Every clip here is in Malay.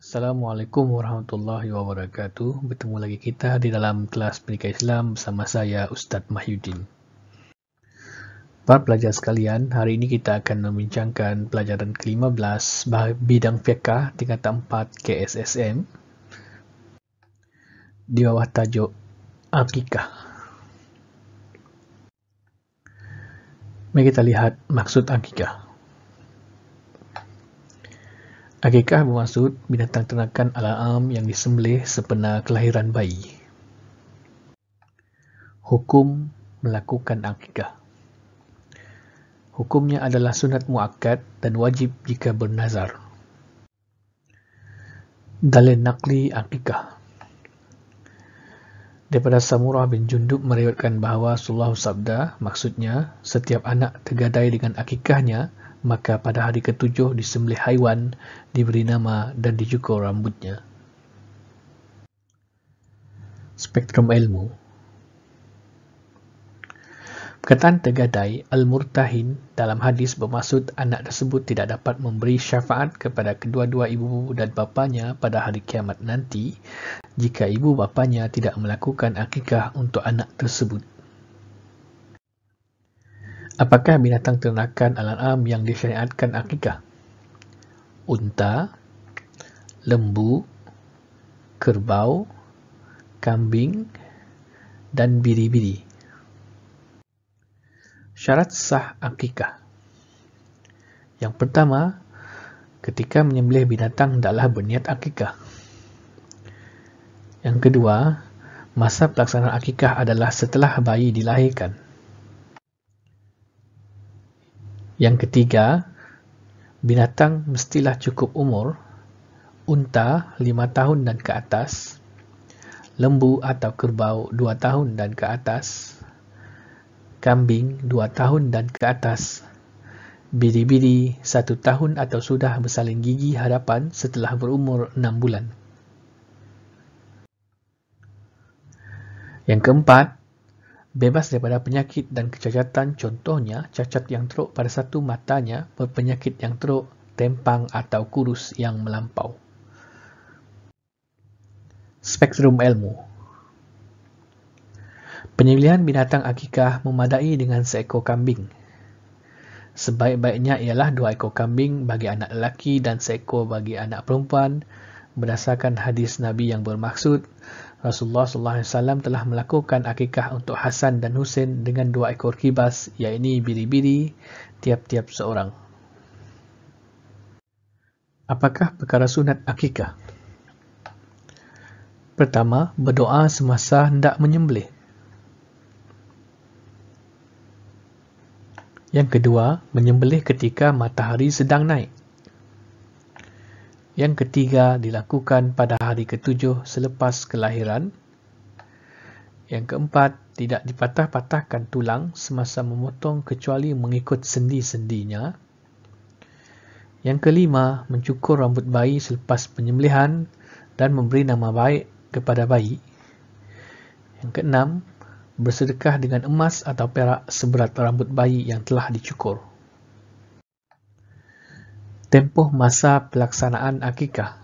Assalamualaikum warahmatullahi wabarakatuh. Bertemu lagi kita di dalam kelas Pendidikan Islam bersama saya Ustaz Mahyudin. Para pelajar sekalian, hari ini kita akan membincangkan pelajaran ke-15 bidang fiqh tingkatan 4 KSSM di bawah tajuk Akikah. Mari kita lihat maksud akikah. Akikah bermaksud binatang ternakan al-am yang disembelih sebenar kelahiran bayi. Hukum melakukan akikah. Hukumnya adalah sunat muakkad dan wajib jika bernazar. Dalil naqli akikah. Daripada Samurah bin Jundub meriwayatkan bahawa Rasulullah sabda, maksudnya setiap anak tergadai dengan akikahnya, maka pada hari ke-7 disembelih haiwan, diberi nama dan dicukur rambutnya. Spektrum ilmu. Perkataan tergadai al-murtahin dalam hadis bermaksud anak tersebut tidak dapat memberi syafaat kepada kedua-dua ibu dan bapanya pada hari kiamat nanti jika ibu bapanya tidak melakukan akikah untuk anak tersebut. Apakah binatang ternakan al-am yang disyariatkan akikah? Unta, lembu, kerbau, kambing, dan biri-biri. Syarat sah akikah. Yang pertama, ketika menyembelih binatang hendaklah berniat akikah. Yang kedua, masa pelaksanaan akikah adalah setelah bayi dilahirkan. Yang ketiga, binatang mestilah cukup umur, unta 5 tahun dan ke atas, lembu atau kerbau 2 tahun dan ke atas, kambing 2 tahun dan ke atas, biri-biri 1 tahun atau sudah bersalin gigi hadapan setelah berumur 6 bulan. Yang keempat, bebas daripada penyakit dan kecacatan, contohnya cacat yang teruk pada satu matanya, berpenyakit yang teruk, tempang atau kurus yang melampau. Spektrum ilmu. Penyembelihan binatang akikah memadai dengan seekor kambing. Sebaik-baiknya ialah 2 ekor kambing bagi anak lelaki dan seekor bagi anak perempuan. Berdasarkan hadis Nabi yang bermaksud, Rasulullah SAW telah melakukan akikah untuk Hasan dan Husain dengan 2 ekor kibas, iaitu biri-biri, tiap-tiap seorang. Apakah perkara sunat akikah? Pertama, berdoa semasa hendak menyembelih. Yang kedua, menyembelih ketika matahari sedang naik. Yang ketiga, dilakukan pada hari ke-7 selepas kelahiran. Yang keempat, tidak dipatah-patahkan tulang semasa memotong kecuali mengikut sendi-sendinya. Yang kelima, mencukur rambut bayi selepas penyembelihan dan memberi nama baik kepada bayi. Yang keenam, bersedekah dengan emas atau perak seberat rambut bayi yang telah dicukur. Tempoh masa pelaksanaan akikah.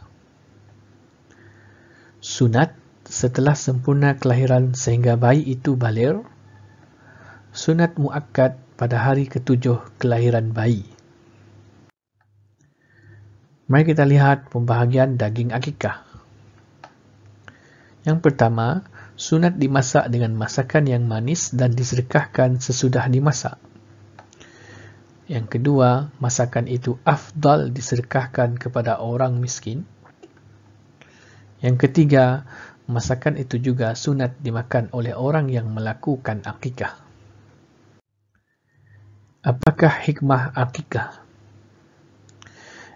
Sunat setelah sempurna kelahiran sehingga bayi itu baligh. Sunat muakkad pada hari ke-7 kelahiran bayi. Mari kita lihat pembahagian daging akikah. Yang pertama, sunat dimasak dengan masakan yang manis dan disedekahkan sesudah dimasak. Yang kedua, masakan itu afdal disedekahkan kepada orang miskin. Yang ketiga, masakan itu juga sunat dimakan oleh orang yang melakukan akikah. Apakah hikmah akikah?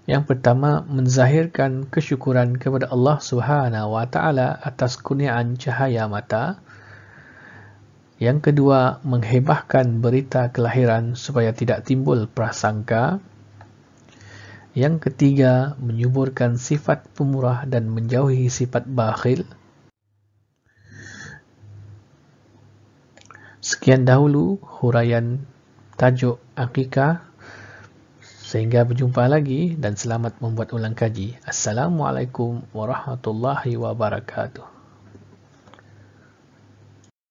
Yang pertama, menzahirkan kesyukuran kepada Allah Subhanahu wa Ta'ala atas kurniaan cahaya mata. Yang kedua, menghebahkan berita kelahiran supaya tidak timbul prasangka. Yang ketiga, menyuburkan sifat pemurah dan menjauhi sifat bakhil. Sekian dahulu huraian tajuk akikah. Sehingga berjumpa lagi dan selamat membuat ulang kaji. Assalamualaikum warahmatullahi wabarakatuh.